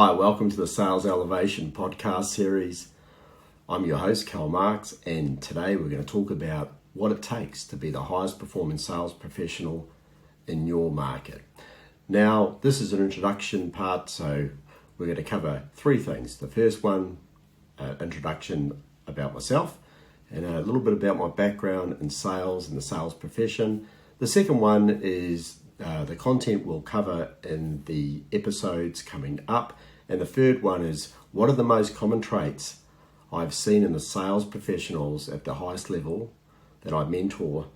Hi, welcome to the Sales Elevation podcast series. I'm your host, Cal Marks, and today we're going to talk about what it takes to be the highest performing sales professional in your market. Now, this is an introduction part, so we're going to cover three things. The first one, introduction about myself, and a little bit about my background in sales and the sales profession. The second one is the content we'll cover in the episodes coming up. And the third one is, what are the most common traits I've seen in the sales professionals at the highest level that I mentor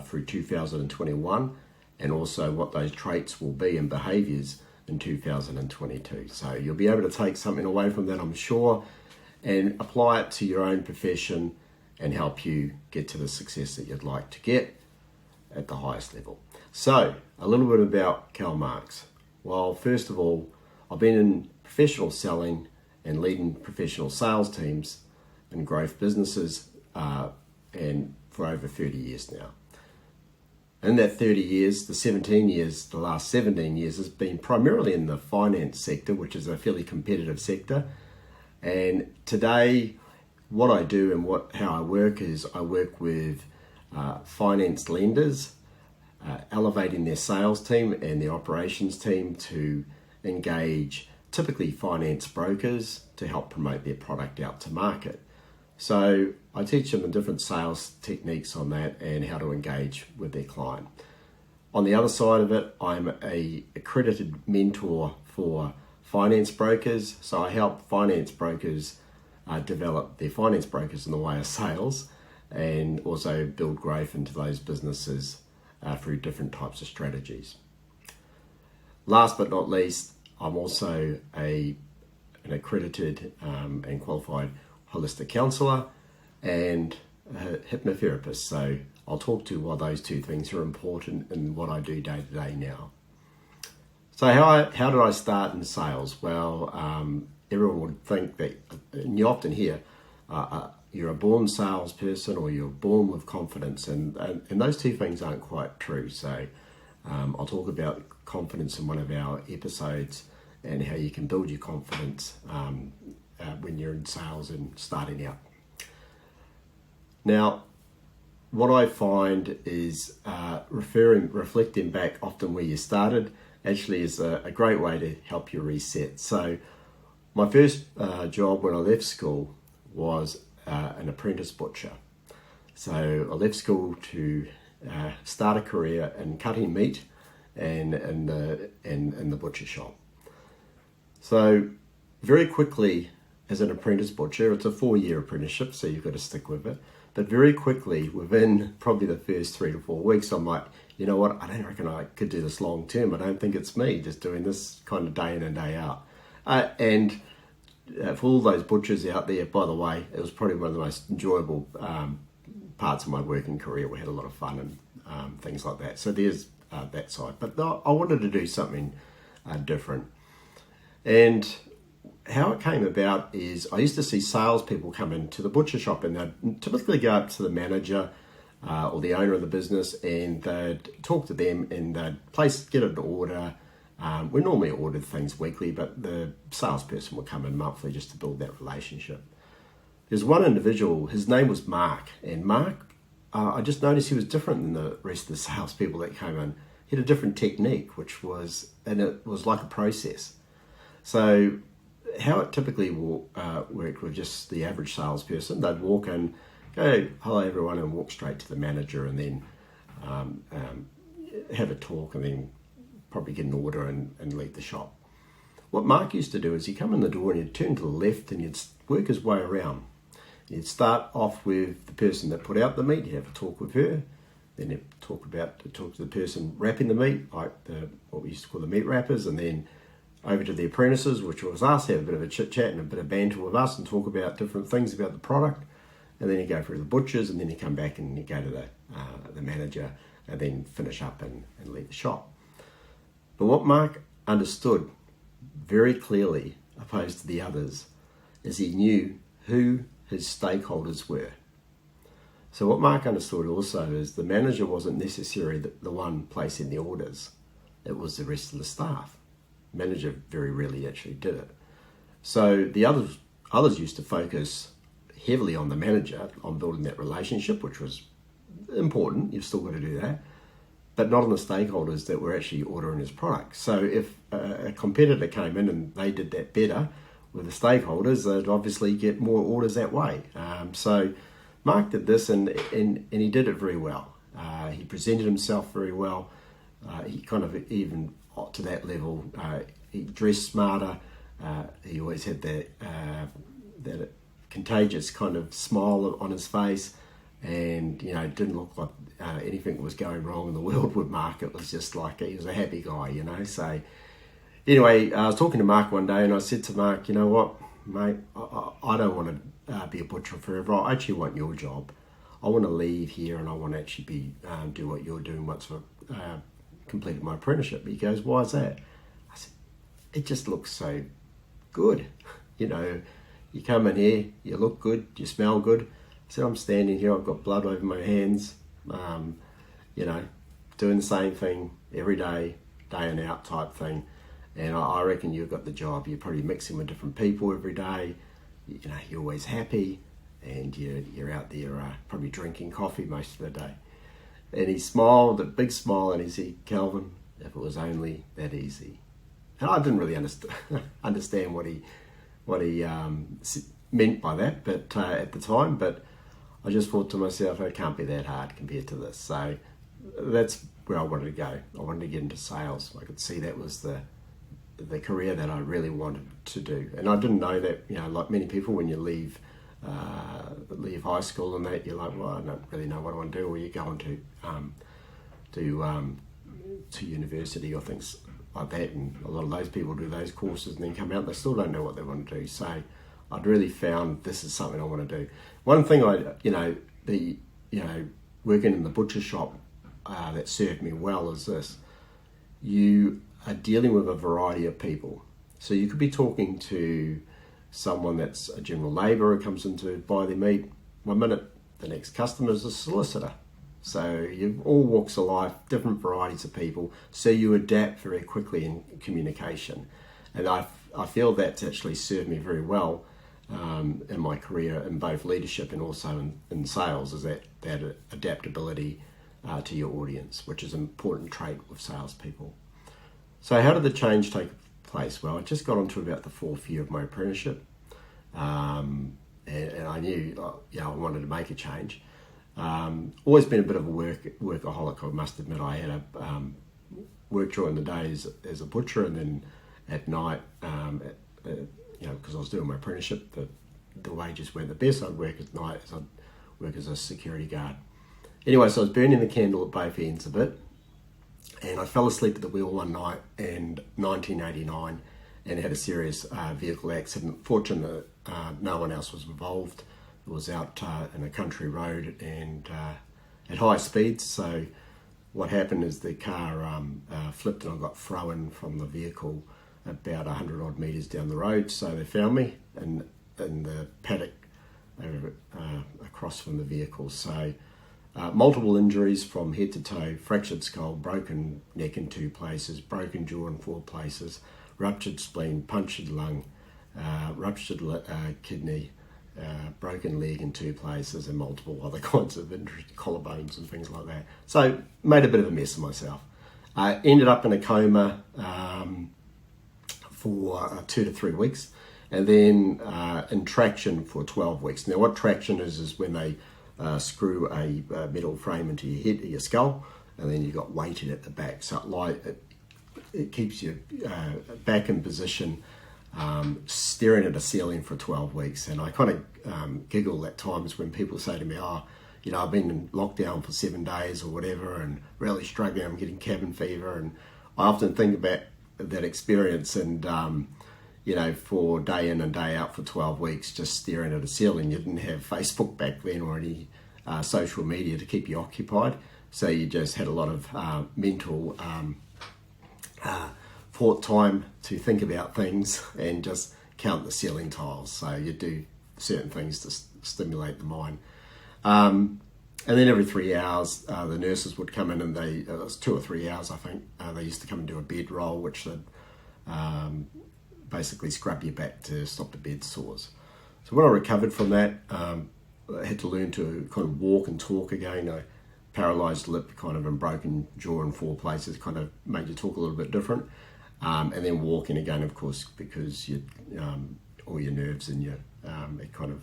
through 2021, and also what those traits will be and behaviors in 2022. So you'll be able to take something away from that, I'm sure, and apply it to your own profession and help you get to the success that you'd like to get at the highest level. So, a little bit about Cal Marks. Well, first of all, I've been in professional selling and leading professional sales teams and growth businesses and for over 30 years now. In that 30 years, the last 17 years has been primarily in the finance sector, which is a fairly competitive sector. And today, what I do and how I work is I work with finance lenders, elevating their sales team and their operations team to engage typically finance brokers to help promote their product out to market. So I teach them the different sales techniques on that and how to engage with their client. On the other side of it, I'm an accredited mentor for finance brokers. So I help finance brokers develop their finance brokers in the way of sales and also build growth into those businesses through different types of strategies. Last but not least, I'm also an accredited and qualified holistic counsellor and a hypnotherapist. So I'll talk to why those two things are important in what I do day to day now. So how did I start in sales? Well, everyone would think that, and you often hear, you're a born salesperson or you're born with confidence, and those two things aren't quite true. So I'll talk about confidence in one of our episodes and how you can build your confidence when you're in sales and starting out. Now, what I find is reflecting back often where you started actually is a great way to help you reset. So my first job when I left school was an apprentice butcher. So I left school to start a career in cutting meat and in the butcher shop. So very quickly, as an apprentice butcher, it's a 4-year apprenticeship, so you've got to stick with it. But very quickly, within probably the first 3 to 4 weeks, I'm like, you know what, I don't reckon I could do this long term. I don't think it's me just doing this kind of day in and day out. And for all those butchers out there, by the way, it was probably one of the most enjoyable parts of my working career. We had a lot of fun and things like that. So there's that side. But I wanted to do something different. And how it came about is I used to see salespeople come into the butcher shop and they'd typically go up to the manager or the owner of the business and they'd talk to them and they'd get an order. We normally ordered things weekly, but the salesperson would come in monthly just to build that relationship. There's one individual, his name was Mark, and Mark, I just noticed he was different than the rest of the salespeople that came in. He had a different technique, and it was like a process. So how it typically worked with just the average salesperson, they'd walk in, go, hello everyone, and walk straight to the manager and then have a talk and then probably get an order and leave the shop. What Mark used to do is he'd come in the door and he'd turn to the left and he'd work his way around. He'd start off with the person that put out the meat, he'd have a talk with her, then he'd talk to the person wrapping the meat, like what we used to call the meat wrappers, and then over to the apprentices, which was us, have a bit of a chit chat and a bit of banter with us and talk about different things about the product. And then you go through the butchers and then you come back and you go to the manager and then finish up and leave the shop. But what Mark understood very clearly, opposed to the others, is he knew who his stakeholders were. So what Mark understood also is the manager wasn't necessarily the one placing the orders. It was the rest of the staff. Manager very rarely actually did it. So the others used to focus heavily on the manager, on building that relationship, which was important. You've still got to do that, but not on the stakeholders that were actually ordering his product. So if a competitor came in and they did that better with the stakeholders, they'd obviously get more orders that way. So Mark did this, and he did it very well. He presented himself very well. He kind of even to that level. He dressed smarter. He always had that contagious kind of smile on his face, and it didn't look like anything was going wrong in the world with Mark. It was just like he was a happy guy, So anyway, I was talking to Mark one day, and I said to Mark, you know what, mate, I don't want to be a butcher forever. I actually want your job. I want to leave here, and I want to actually do what you're doing once I've completed my apprenticeship. He goes, why is that? I said, it just looks so good. You come in here, you look good, you smell good. I said, I'm standing here, I've got blood over my hands, doing the same thing every day, day in out type thing. And I reckon you've got the job. You're probably mixing with different people every day. You're always happy, and you're out there probably drinking coffee most of the day. And he smiled, a big smile, and he said, Calvin, if it was only that easy. And I didn't really understand what he meant by that, but at the time. But I just thought to myself, it can't be that hard compared to this. So that's where I wanted to go. I wanted to get into sales. I could see that was the career that I really wanted to do. And I didn't know that, like many people, when you leave high school and that, you're like, well, I don't really know what I want to do, or you're going to university or things like that, and a lot of those people do those courses and then come out and they still don't know what they want to do. So I'd really found this is something I want to do. One thing working in the butcher shop that served me well is this: you are dealing with a variety of people. So you could be talking to someone that's a general labourer who comes in to buy their meat 1 minute, the next customer is a solicitor. So you've all walks of life, different varieties of people, so you adapt very quickly in communication. And I feel that's actually served me very well in my career in both leadership and also in sales, is that adaptability to your audience, which is an important trait with salespeople. So how did the change take place? Well, I just got on to about the 4th year of my apprenticeship, and I knew I wanted to make a change. Always been a bit of a workaholic, I must admit. I had work during the day as a butcher, and then at night, because I was doing my apprenticeship, the wages weren't the best. I'd work at night, I'd work as a security guard. Anyway, so I was burning the candle at both ends of it, and I fell asleep at the wheel one night in 1989 and had a serious vehicle accident. Fortunately, no one else was involved. It was out in a country road and at high speeds. So what happened is the car flipped and I got thrown from the vehicle about 100 odd metres down the road. So they found me in the paddock across from the vehicle. So multiple injuries from head to toe: fractured skull, broken neck in 2 places, broken jaw in 4 places, ruptured spleen, punctured lung, ruptured kidney, broken leg in 2 places, and multiple other kinds of injuries, collarbones and things like that. So made a bit of a mess of myself. Ended up in a coma for 2 to 3 weeks, and then in traction for 12 weeks. Now what traction is when they screw a metal frame into your head, your skull, and then you got weighted at the back. So it keeps you back in position, staring at a ceiling for 12 weeks. And I kind of giggle at times when people say to me, I've been in lockdown for 7 days or whatever and really struggling, I'm getting cabin fever. And I often think about that experience and, for day in and day out for 12 weeks, just staring at a ceiling. You didn't have Facebook back then or any social media to keep you occupied. So you just had a lot of mental thought time to think about things and just count the ceiling tiles. So you do certain things to stimulate the mind. And then every 3 hours, the nurses would come in and it was 2 or 3 hours, I think. They used to come and do a bed roll, which they'd basically scrub your back to stop the bed sores. So when I recovered from that, I had to learn to kind of walk and talk again. I paralysed lip, kind of, and broken jaw in 4 places, kind of made you talk a little bit different. And then walking again, of course, because you all your nerves and your it kind of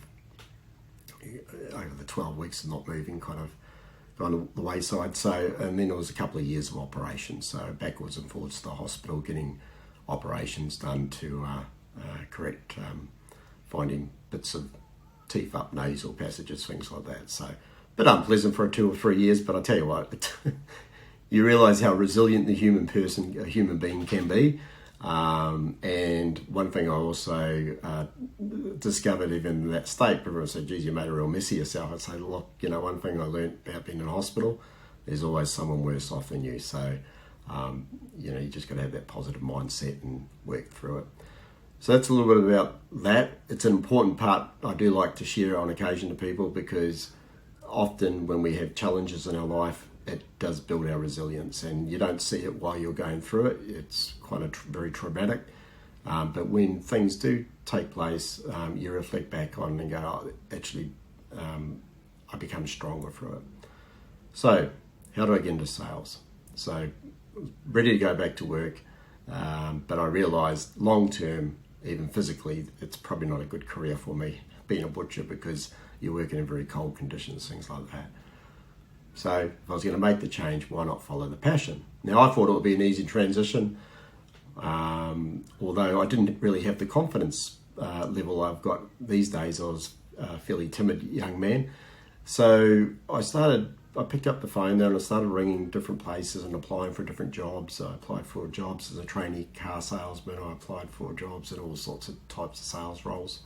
over the 12 weeks of not moving kind of gone the wayside. So, and then it was a couple of years of operations, so backwards and forwards to the hospital, getting operations done to correct finding bits of teeth up nasal passages, things like that. So, a bit unpleasant for 2 or 3 years, but I tell you what, you realise how resilient a human being can be. And one thing I also discovered even in that state, everyone said, geez, you made a real mess of yourself. I'd say, look, one thing I learned about being in hospital, there's always someone worse off than you. So, you just got to have that positive mindset and work through it. So that's a little bit about that. It's an important part I do like to share on occasion to people, because often when we have challenges in our life, it does build our resilience, and you don't see it while you're going through it. It's quite very traumatic. But when things do take place, you reflect back on and go, oh, actually, I become stronger through it. So how do I get into sales? So ready to go back to work, but I realised long term, even physically, it's probably not a good career for me, being a butcher, because you're working in very cold conditions, things like that. So if I was going to make the change, why not follow the passion? Now, I thought it would be an easy transition, although I didn't really have the confidence level I've got these days. I was a fairly timid young man. So I picked up the phone then and I started ringing different places and applying for different jobs. I applied for jobs as a trainee car salesman. I applied for jobs at all sorts of types of sales roles.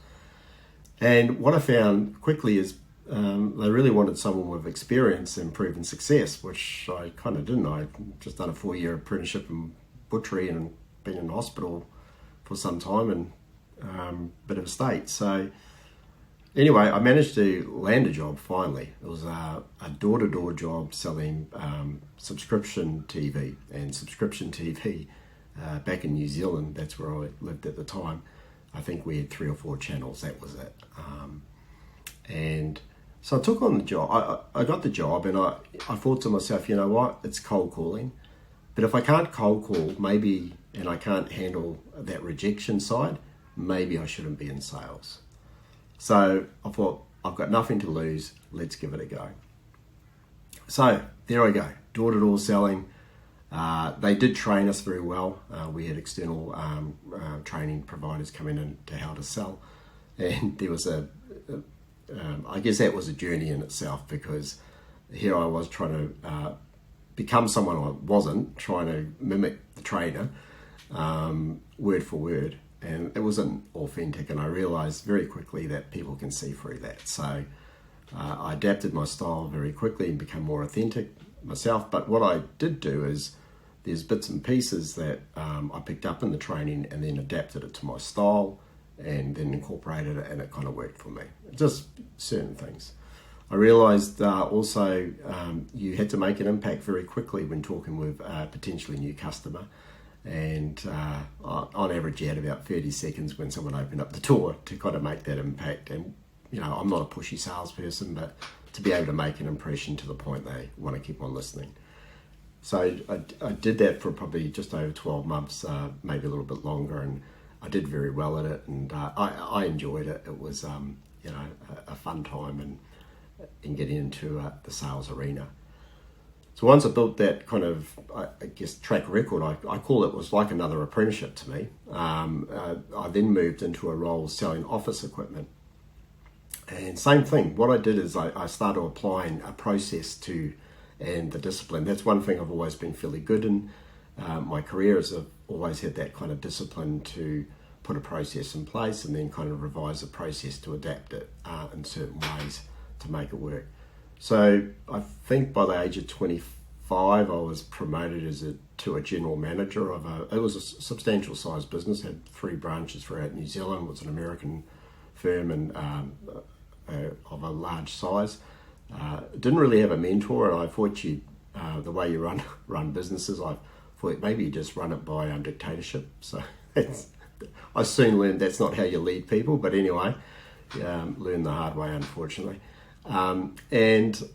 And what I found quickly is they really wanted someone with experience and proven success, which I kind of didn't. I'd just done a 4-year apprenticeship in butchery and been in hospital for some time and bit of a state. So anyway, I managed to land a job finally. It was a door-to-door job selling subscription TV. And subscription TV back in New Zealand, that's where I lived at the time, I think we had 3 or 4 channels, that was it. And so I took on the job. I got the job, and I thought to myself, you know what, it's cold calling. But if I can't cold call, maybe, and I can't handle that rejection side, maybe I shouldn't be in sales. So I thought, I've got nothing to lose, let's give it a go. So there I go, door-to-door selling. They did train us very well. We had external training providers coming in to how to sell. And there was I guess that was a journey in itself, because here I was trying to become someone I wasn't, trying to mimic the trainer word for word. And it wasn't authentic, and I realised very quickly that people can see through that. So I adapted my style very quickly and became more authentic myself. But what I did do is there's bits and pieces that I picked up in the training and then adapted it to my style and then incorporated it, and it kind of worked for me. Just certain things. I realised also you had to make an impact very quickly when talking with a potentially new customer. And on average, you had about 30 seconds when someone opened up the door to kind of make that impact. And, I'm not a pushy salesperson, but to be able to make an impression to the point they want to keep on listening. So I did that for probably just over 12 months, maybe a little bit longer, and I did very well at it, and I enjoyed it. It was, a fun time in getting into the sales arena. So once I built that kind of, I guess, track record, I call it was like another apprenticeship to me. I then moved into a role selling office equipment. And same thing, what I did is I started applying a process and the discipline. That's one thing I've always been fairly good in. My career is I've always had that kind of discipline to put a process in place and then kind of revise the process to adapt it in certain ways to make it work. So I think by the age of 25, I was promoted to a general manager of it was a substantial sized business, had 3 branches throughout New Zealand, was an American firm and of a large size. Didn't really have a mentor, and I thought the way you run businesses, I thought maybe you just run it by dictatorship. So I soon learned that's not how you lead people, but anyway, learned the hard way, unfortunately. And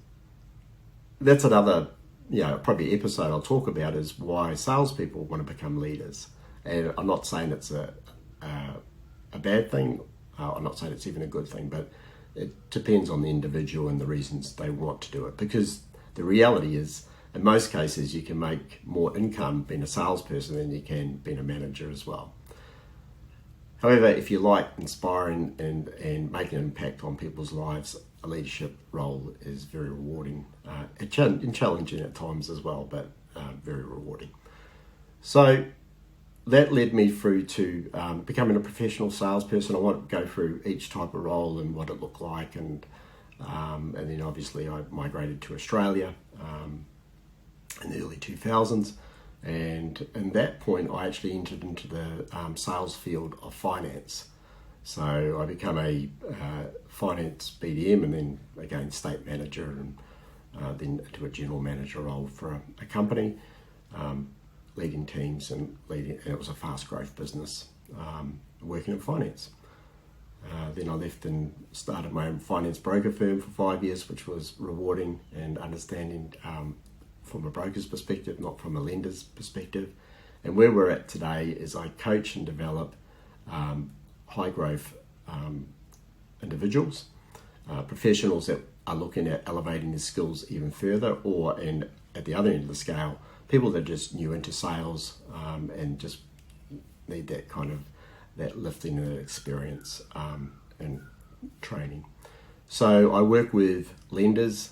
that's another, probably episode I'll talk about, is why salespeople want to become leaders. And I'm not saying it's a bad thing. I'm not saying it's even a good thing, but it depends on the individual and the reasons they want to do it. Because the reality is, in most cases, you can make more income being a salesperson than you can being a manager as well. However, if you like inspiring and making an impact on people's lives, a leadership role is very rewarding and challenging at times as well, but very rewarding. So that led me through to becoming a professional salesperson. I want to go through each type of role and what it looked like, and then obviously I migrated to Australia in the early 2000s, and at that point I actually entered into the sales field of finance. So I became a finance BDM, and then again state manager, and then into a general manager role for a company, leading teams and it was a fast growth business, working in finance. Then I left and started my own finance broker firm for 5 years, which was rewarding and understanding from a broker's perspective, not from a lender's perspective. And where we're at today is I coach and develop high growth individuals, professionals that are looking at elevating their skills even further, and at the other end of the scale, people that are just new into sales and just need that lifting and experience and training. So I work with lenders,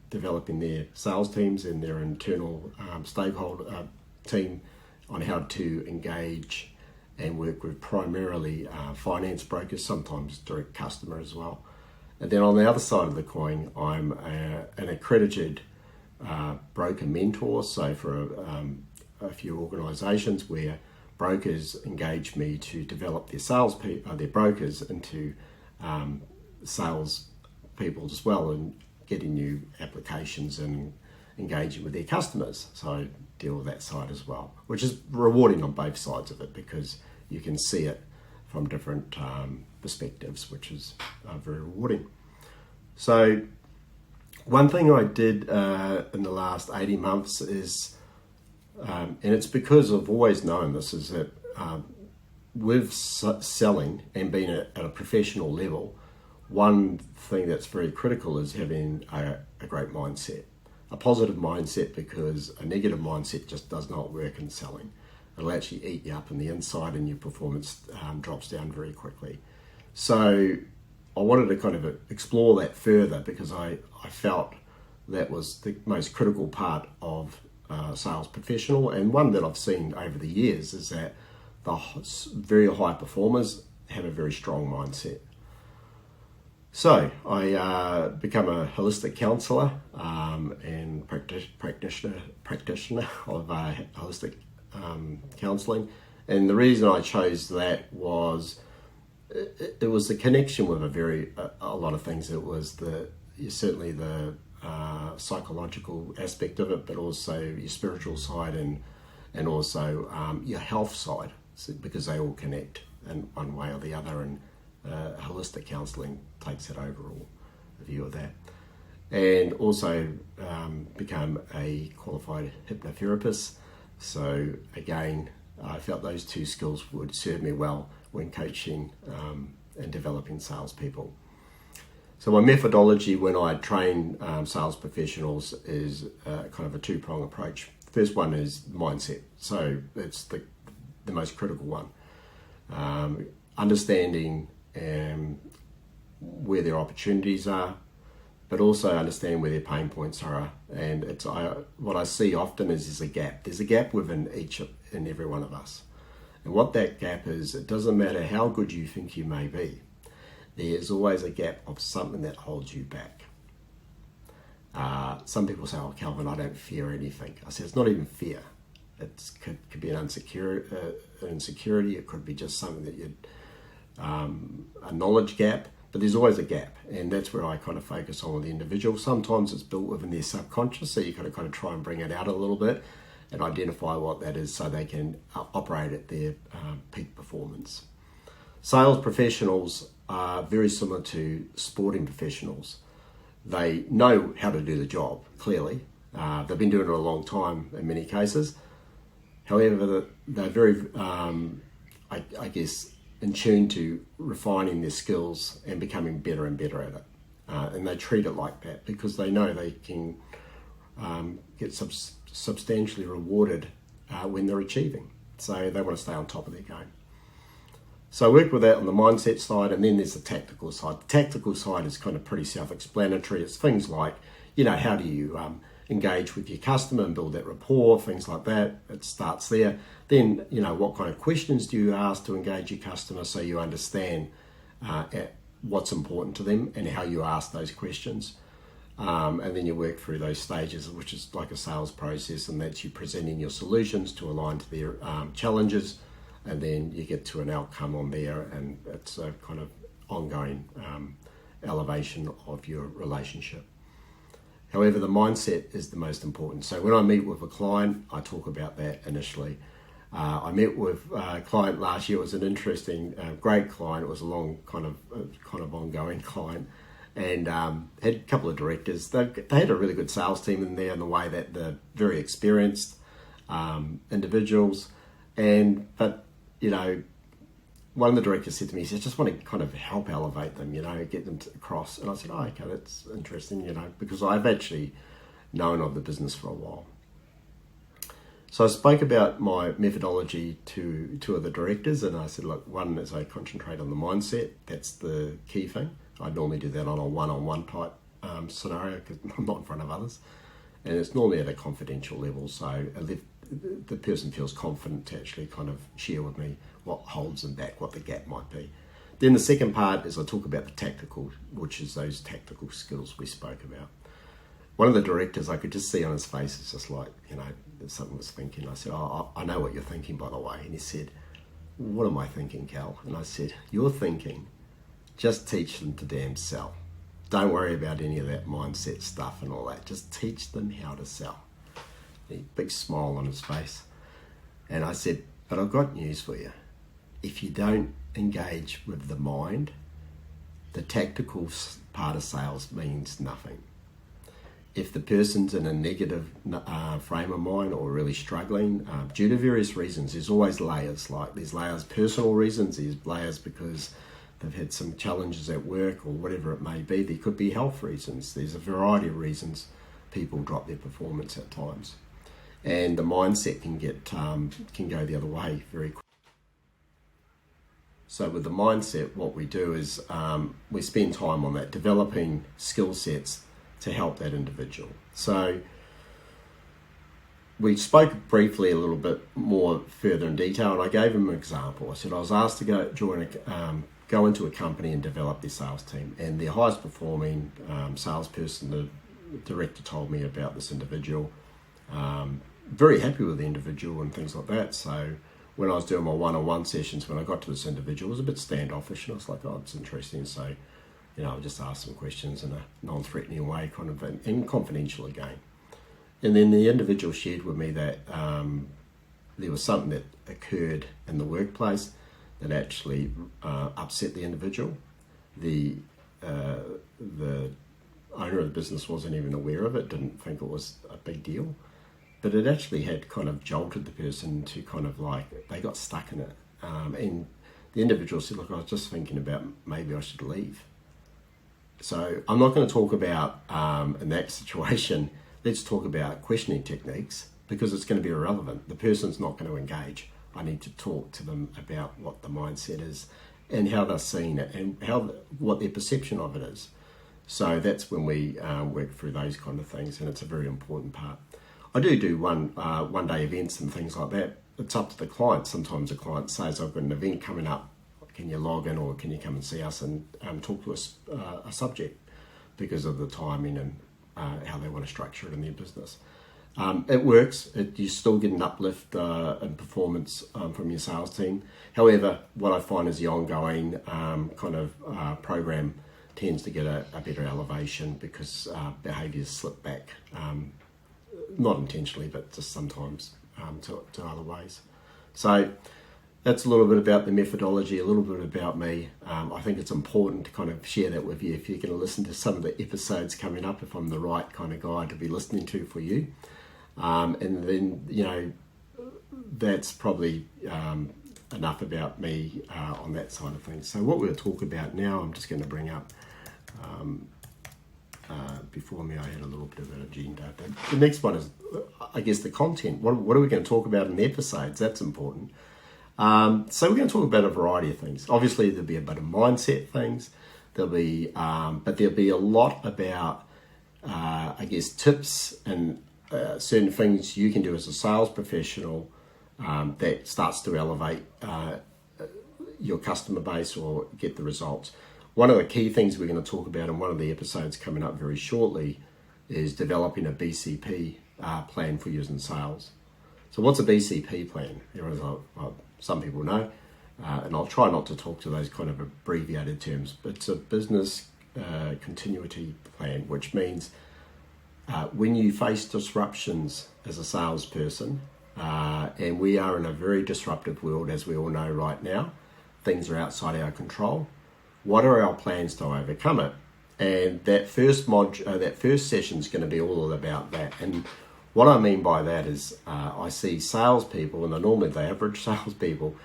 developing their sales teams and their internal stakeholder team on how to engage and work with primarily finance brokers, sometimes direct customer as well. And then on the other side of the coin, I'm an accredited broker mentor. So for a few organisations where brokers engage me to develop their brokers into sales people as well, and getting new applications and engaging with their customers. So I deal with that side as well, which is rewarding on both sides of it, because you can see it from different perspectives, which is very rewarding. So one thing I did in the last 18 months is, and it's because I've always known this, is that with selling and being at a professional level, one thing that's very critical is having a great mindset, a positive mindset, because a negative mindset just does not work in selling. It'll actually eat you up in the inside, and your performance drops down very quickly. So I wanted to kind of explore that further, because I felt that was the most critical part of sales professional, and one that I've seen over the years is that the very high performers have a very strong mindset. So I become a holistic counsellor and practitioner of holistic counselling, and the reason I chose that was it was the connection with a lot of things. It was certainly the psychological aspect of it, but also your spiritual side and also your health side, because they all connect in one way or the other, and holistic counselling takes that overall view of that. And also become a qualified hypnotherapist. So again, I felt those two skills would serve me well when coaching and developing salespeople. So my methodology when I train sales professionals is kind of a two-prong approach. The first one is mindset. So it's the most critical one. Understanding where their opportunities are, but also understand where their pain points are. And what I see often is there's a gap. There's a gap within each and every one of us. And what that gap is, it doesn't matter how good you think you may be, there's always a gap of something that holds you back. Some people say, "Oh, Calvin, I don't fear anything." I say, it's not even fear. It could be an insecurity. It could be just something that a knowledge gap. But there's always a gap, and that's where I kind of focus on with the individual. Sometimes it's built within their subconscious, so you got to kind of try and bring it out a little bit. and identify what that is so they can operate at their peak performance. Sales professionals are very similar to sporting professionals. They know how to do the job, clearly. They've been doing it a long time in many cases. However, they're very, I guess, in tune to refining their skills and becoming better and better at it. And they treat it like that because they know they can get substantially rewarded when they're achieving. So they want to stay on top of their game. So I work with that on the mindset side, and then there's the tactical side. The tactical side is kind of pretty self-explanatory. It's things like, how do you engage with your customer and build that rapport, things like that. It starts there. Then, what kind of questions do you ask to engage your customer so you understand what's important to them and how you ask those questions. And then you work through those stages, which is like a sales process, and that's you presenting your solutions to align to their challenges, and then you get to an outcome on there, and it's a kind of ongoing elevation of your relationship. However, the mindset is the most important. So when I meet with a client, I talk about that initially. I met with a client last year. It was an interesting, great client. It was a long kind of ongoing client, and had a couple of directors. They had a really good sales team in there in the way that they're very experienced individuals, but one of the directors said to me, he said, I just want to kind of help elevate them, get them across. And I said, oh, okay, that's interesting, because I've actually known of the business for a while. So I spoke about my methodology to two of the directors, and I said, look, one is I concentrate on the mindset. That's the key thing. I normally do that on a one-on-one type scenario because I'm not in front of others. And it's normally at a confidential level, so the person feels confident to actually kind of share with me what holds them back, what the gap might be. Then the second part is I talk about the tactical, which is those tactical skills we spoke about. One of the directors, I could just see on his face, it's just like, something was thinking. I said, oh, I know what you're thinking, by the way. And he said, what am I thinking, Cal? And I said, you're thinking, just teach them to damn sell. Don't worry about any of that mindset stuff and all that. Just teach them how to sell. A big smile on his face. And I said, but I've got news for you. If you don't engage with the mind, the tactical part of sales means nothing. If the person's in a negative frame of mind or really struggling, due to various reasons, there's always layers. Like there's layers, personal reasons, there's layers because they've had some challenges at work or whatever it may be. There could be health reasons. There's a variety of reasons people drop their performance at times. And the mindset can go the other way very quickly. So with the mindset, what we do is we spend time on that, developing skill sets to help that individual. So we spoke briefly a little bit more further in detail, and I gave him an example. I said I was asked to go into a company and develop their sales team, and the highest performing salesperson, the director told me about this individual. Very happy with the individual and things like that. So when I was doing my one-on-one sessions, when I got to this individual, it was a bit standoffish, and I was like, oh, it's interesting. So I just asked some questions in a non-threatening way, kind of, and confidential again. And then the individual shared with me that there was something that occurred in the workplace that actually upset the individual. The owner of the business wasn't even aware of it, didn't think it was a big deal, but it actually had kind of jolted the person to kind of like, they got stuck in it. And the individual said, look, I was just thinking about maybe I should leave. So I'm not going to talk about, in that situation, let's talk about questioning techniques because it's going to be irrelevant. The person's not going to engage. I need to talk to them about what the mindset is and how they're seeing it and what their perception of it is. So that's when we work through those kind of things, and it's a very important part. I do one-day events and things like that. It's up to the client. Sometimes a client says, I've got an event coming up. Can you log in or can you come and see us and talk to us a subject because of the timing and how they want to structure it in their business. It works. You still get an uplift in performance from your sales team. However, what I find is the ongoing program tends to get a better elevation because behaviours slip back, not intentionally, but just sometimes to other ways. So that's a little bit about the methodology, a little bit about me. I think it's important to kind of share that with you if you're going to listen to some of the episodes coming up, if I'm the right kind of guy to be listening to for you. And then, that's probably enough about me on that side of things. So what we'll talk about now, I'm just going to bring up, before me I had a little bit of an agenda. But the next one is, I guess, the content. What are we going to talk about in the episodes? That's important. So we're going to talk about a variety of things. Obviously, there'll be a bit of mindset things. There'll be, but there'll be a lot about, tips and certain things you can do as a sales professional that starts to elevate your customer base or get the results. One of the key things we're going to talk about in one of the episodes coming up very shortly is developing a BCP plan for using sales. So what's a BCP plan? Some people know, and I'll try not to talk to those kind of abbreviated terms, but it's a business continuity plan, which means when you face disruptions as a salesperson, and we are in a very disruptive world, as we all know right now, things are outside our control. What are our plans to overcome it? And that first session is going to be all about that. And what I mean by that is I see salespeople, and they're normally the average salespeople,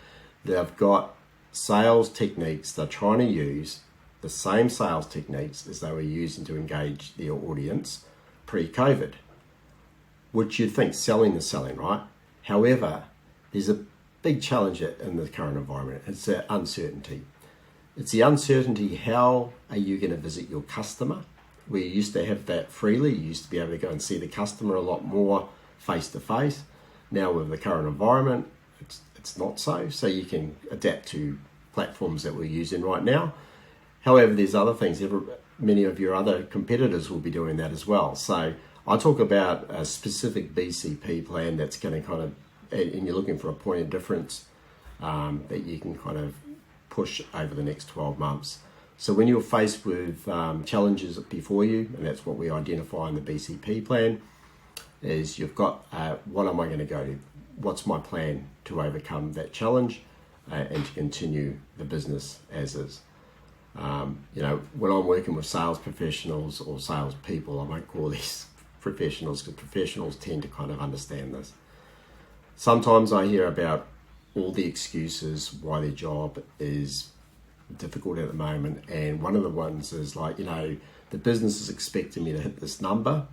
they've got sales techniques they're trying to use, the same sales techniques as they were using to engage their audience pre-COVID, which you'd think selling is selling, right? However, there's a big challenge in the current environment. It's the uncertainty. It's the uncertainty, how are you going to visit your customer? We used to have that freely. You used to be able to go and see the customer a lot more face-to-face. Now with the current environment, it's not so. So you can adapt to platforms that we're using right now. However, there's other things. Many of your other competitors will be doing that as well. So I talk about a specific BCP plan that's going to kind of, and you're looking for a point of difference that you can kind of push over the next 12 months. So when you're faced with challenges before you, and that's what we identify in the BCP plan, is you've got what am I going to go to? What's my plan to overcome that challenge and to continue the business as is? When I'm working with sales professionals or sales people, I won't call these professionals because professionals tend to kind of understand this. Sometimes I hear about all the excuses why their job is difficult at the moment, and one of the ones is like, the business is expecting me to hit this number.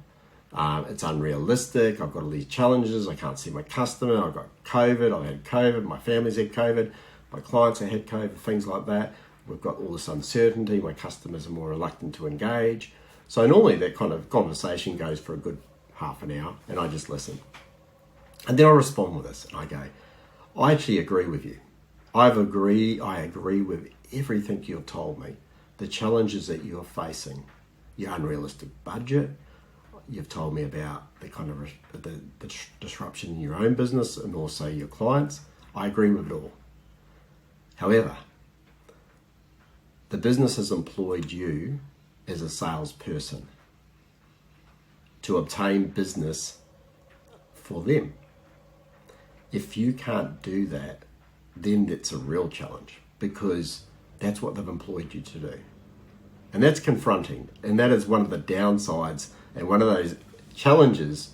It's unrealistic. I've got all these challenges. I can't see my customer. I've got COVID. I've had COVID. My family's had COVID. My clients have had COVID, things like that. We've got all this uncertainty. My customers are more reluctant to engage. So normally that kind of conversation goes for a good half an hour, and I just listen. And then I respond with this, and I go, I actually agree with you. I agree with everything you've told me. The challenges that you're facing, your unrealistic budget. You've told me about the kind of the disruption in your own business and also your clients. I agree with it all. However, the business has employed you as a salesperson to obtain business for them. If you can't do that, then it's a real challenge because that's what they've employed you to do. And that's confronting. And that is one of the downsides and one of those challenges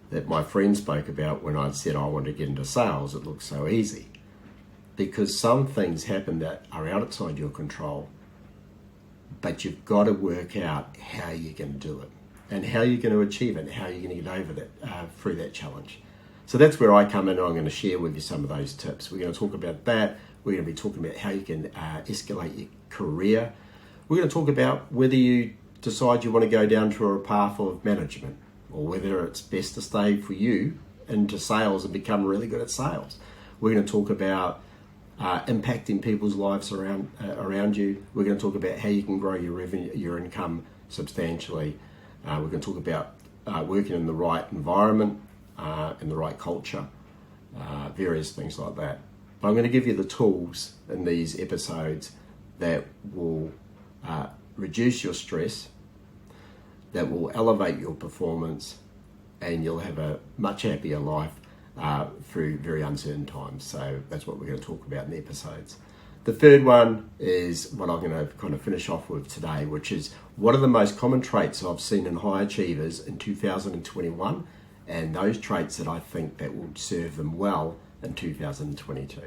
that my friend spoke about when I said I want to get into sales. It looks so easy because some things happen that are outside your control, but you've got to work out how you're going to do it and how you're going to achieve it and how you're going to get over that through that challenge. So that's where I come in, and I'm going to share with you some of those tips. We're going to talk about that. We're going to be talking about how you can escalate your career. We're going to talk about whether you decide you want to go down to a path of management or whether it's best to stay for you into sales and become really good at sales. We're going to talk about impacting people's lives around you. We're going to talk about how you can grow your revenue, your income substantially. We're going to talk about working in the right environment, in the right culture, various things like that. But I'm going to give you the tools in these episodes that will reduce your stress, that will elevate your performance, and you'll have a much happier life through very uncertain times. So that's what we're going to talk about in the episodes. The third one is what I'm going to kind of finish off with today, which is what are the most common traits I've seen in high achievers in 2021, and those traits that I think that will serve them well in 2022.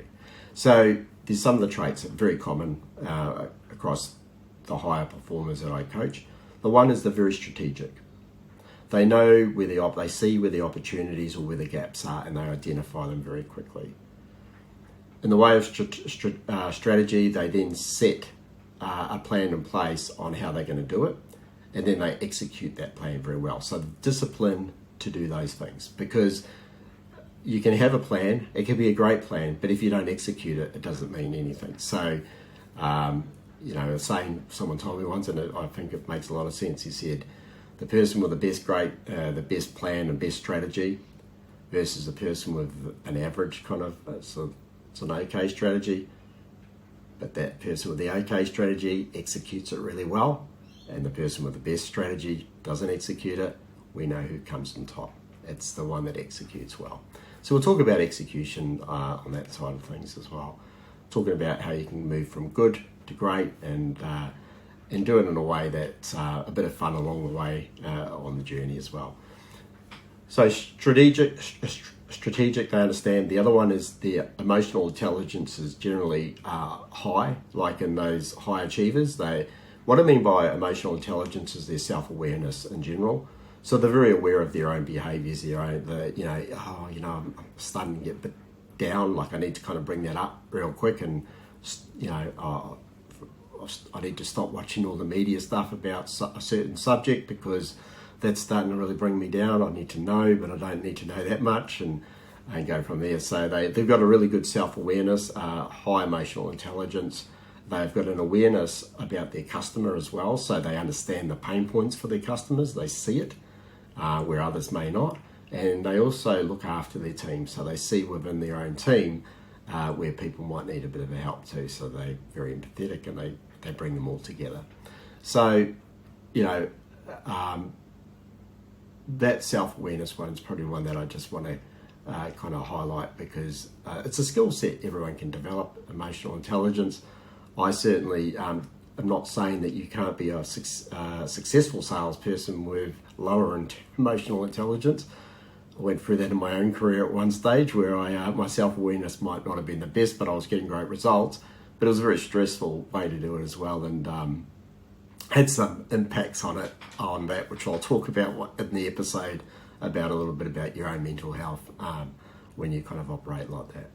So there's some of the traits that are very common across the higher performers that I coach. The one is they're very strategic. They know where they see where the opportunities or where the gaps are, and they identify them very quickly. In the way of strategy, they then set a plan in place on how they're going to do it, and then they execute that plan very well. So the discipline to do those things, because you can have a plan, it can be a great plan, but if you don't execute it, it doesn't mean anything. So, a saying someone told me once, and I think it makes a lot of sense. He said, the person with the best plan and best strategy versus the person with an average kind of, it's an okay strategy, but that person with the okay strategy executes it really well, and the person with the best strategy doesn't execute it, we know who comes on top. It's the one that executes well. So we'll talk about execution on that side of things as well. Talking about how you can move from good to great and do it in a way that's a bit of fun along the way on the journey as well. So strategic, they understand. The other one is the emotional intelligence is generally high, like in those high achievers. What I mean by emotional intelligence is their self-awareness in general. So they're very aware of their own behaviours, I'm starting to get a bit down, like I need to kind of bring that up real quick, and I need to stop watching all the media stuff about a certain subject because that's starting to really bring me down. I need to know, but I don't need to know that much, and go from there. So they've got a really good self-awareness, high emotional intelligence. They've got an awareness about their customer as well, so they understand the pain points for their customers. They see it where others may not, and they also look after their team, so they see within their own team where people might need a bit of help too. So they're very empathetic, and they bring them all together. So, that self-awareness one is probably one that I just want to kind of highlight, because it's a skill set everyone can develop, emotional intelligence. I certainly am not saying that you can't be a successful salesperson with lower emotional intelligence. I went through that in my own career at one stage where my self-awareness might not have been the best, but I was getting great results. But it was a very stressful way to do it as well, and had some impacts on that, which I'll talk about in the episode about a little bit about your own mental health when you kind of operate like that.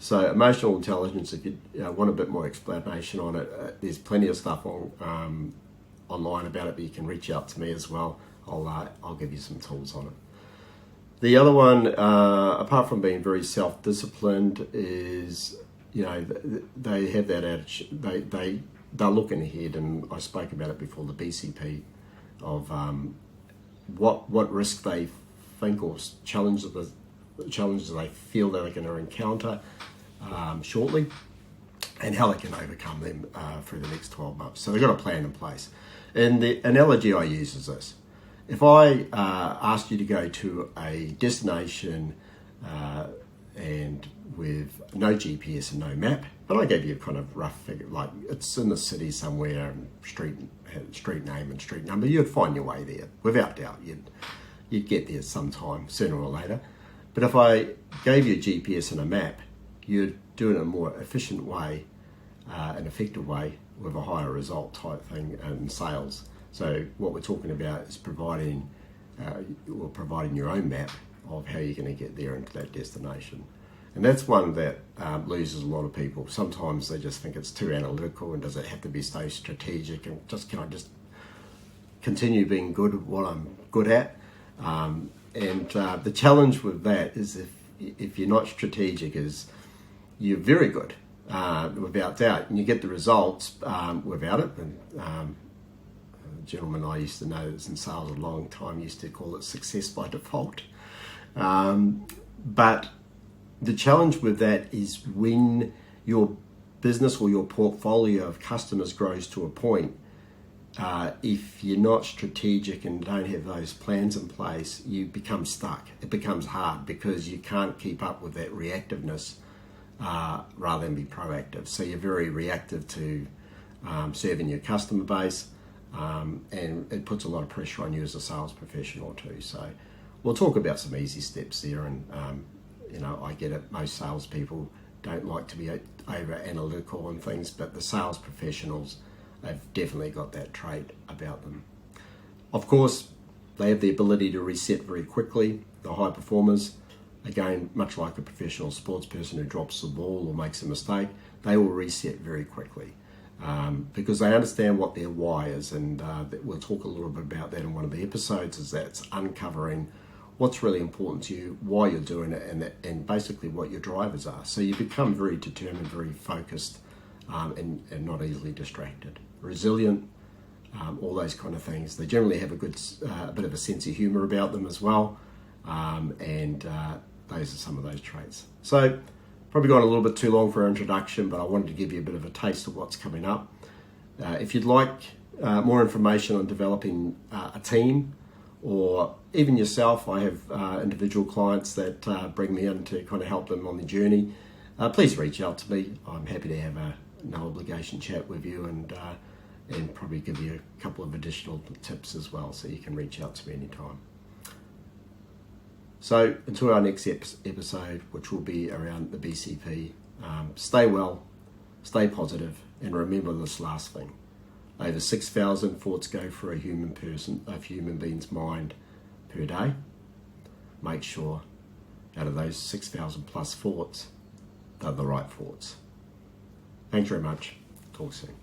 So emotional intelligence, if you want a bit more explanation on it, there's plenty of stuff online about it, but you can reach out to me as well. I'll give you some tools on it. The other one, apart from being very self-disciplined, is they have that attitude. They're looking ahead, and I spoke about it before, the BCP of what risk they think or challenges they feel that they're going to encounter shortly, and how they can overcome them through the next 12 months. So they've got a plan in place. And the analogy I use is this. If I asked you to go to a destination and with no GPS and no map, but I gave you a kind of rough figure, like it's in the city somewhere, and street name and street number, you'd find your way there without doubt. You'd get there sometime sooner or later. But if I gave you a GPS and a map, you'd do it in a more efficient way, an effective way, with a higher result type thing in sales. So what we're talking about is providing your own map of how you're going to get there into that destination. And that's one that loses a lot of people. Sometimes they just think it's too analytical, and does it have to be so strategic, and can I just continue being good at what I'm good at? And the challenge with that is if you're not strategic, is you're very good without doubt, and you get the results without it. And a gentleman I used to know that's in sales a long time used to call it success by default. But the challenge with that is when your business or your portfolio of customers grows to a point if you're not strategic and don't have those plans in place, you become stuck. It becomes hard because you can't keep up with that reactiveness rather than be proactive. So you're very reactive to serving your customer base, and it puts a lot of pressure on you as a sales professional too. So we'll talk about some easy steps there, and I get it, most salespeople don't like to be over analytical on things, but the sales professionals have definitely got that trait about them. Of course, they have the ability to reset very quickly. The high performers, again, much like a professional sports person who drops the ball or makes a mistake, they will reset very quickly because they understand what their why is, and we'll talk a little bit about that in one of the episodes. Is that's uncovering what's really important to you, why you're doing it, and basically what your drivers are. So you become very determined, very focused, and not easily distracted. Resilient, all those kind of things. They generally have a bit of a sense of humour about them as well, and those are some of those traits. So probably gone a little bit too long for our introduction, but I wanted to give you a bit of a taste of what's coming up. If you'd like more information on developing a team, or even yourself, I have individual clients that bring me in to kind of help them on the journey. Please reach out to me. I'm happy to have a no obligation chat with you, and probably give you a couple of additional tips as well, so you can reach out to me anytime. So until our next episode, which will be around the BCP, stay well, stay positive, and remember this last thing. Over 6,000 thoughts go through a human being's mind per day. Make sure out of those 6,000 plus thoughts, they're the right thoughts. Thanks very much. Talk soon.